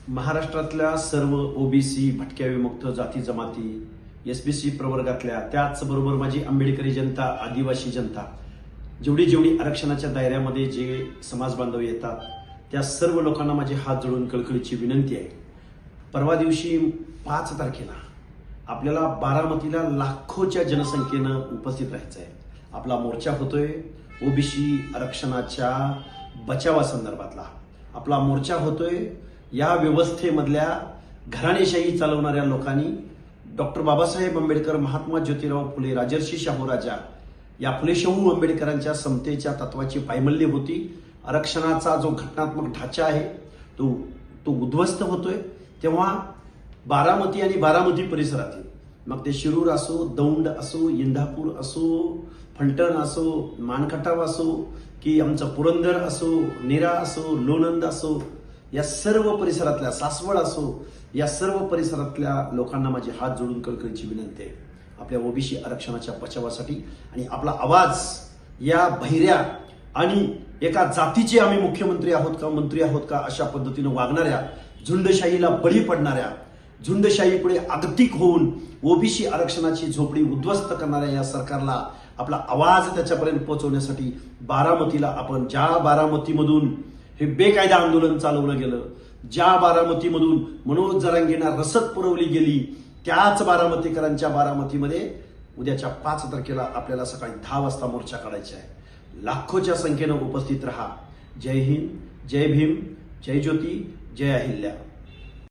महाराष्ट्रातल्या सर्व ओबीसी, भटक्या विमुक्त जाती जमाती, एसबीसी प्रवर्गातल्या, त्याचबरोबर माझी आंबेडकरी जनता, आदिवासी जनता, जेवढी आरक्षणाच्या दायऱ्यामध्ये जे समाज बांधव येतात त्या सर्व लोकांना माझे हात जोडून कळकळीची विनंती आहे. परवा दिवशी 5 तारखेला आपल्याला बारामतीला लाखोच्या जनसंख्येनं उपस्थित राहायचं आहे. आपला मोर्चा होतोय ओबीसी आरक्षणाच्या बचावासंदर्भातला. आपला मोर्चा होतोय या व्यवस्थेमधल्या घराणेशाही चालवणाऱ्या लोकांनी डॉक्टर बाबासाहेब आंबेडकर, महात्मा ज्योतिराव फुले, राजर्षी शाहू राजा या फुले शाहू आंबेडकरांच्या समतेच्या तत्वाची पायमल्ली होती. आरक्षणाचा जो घटनात्मक ढाचा आहे तो उद्ध्वस्त होतोय. तेव्हा बारामती आणि बारामती परिसरातील, मग ते शिरूर असो, दौंड असो, इंदापूर असो, फलटण असो, मानखटाव असो, की आमचं पुरंदर असो, नेरा असो, लोणंद असो, या सर्व परिसरातल्या, सासवड असो, या सर्व परिसरातल्या लोकांना माझे हात जोडून कळकळीची विनंती आहे आपल्या ओबीसी आरक्षणाच्या बचावासाठी. आणि आपला आवाज या बहिऱ्या आणि एका जातीचे आम्ही मुख्यमंत्री आहोत का, मंत्री आहोत का, अशा पद्धतीनं वागणाऱ्या, झुंडशाहीला बळी पडणाऱ्या, झुंडशाहीपुढे आगतिक होऊन ओबीसी आरक्षणाची झोपडी उद्ध्वस्त करणाऱ्या या सरकारला आपला आवाज त्याच्यापर्यंत पोहोचवण्यासाठी बारामतीला आपण, ज्या बारामतीमधून हे बेकायदा आंदोलन चालवलं गेलं, ज्या बारामतीमधून मनोज जरांगेंना रसद पुरवली गेली, त्याच बारामतीकरांच्या बारामतीमध्ये उद्याच्या 5 तारखेला आपल्याला सकाळी 10 वाजता मोर्चा काढायचा आहे. लाखोच्या संख्येनं उपस्थित रहा. जय हिंद, जय भीम, जय ज्योती, जय अहिल्या.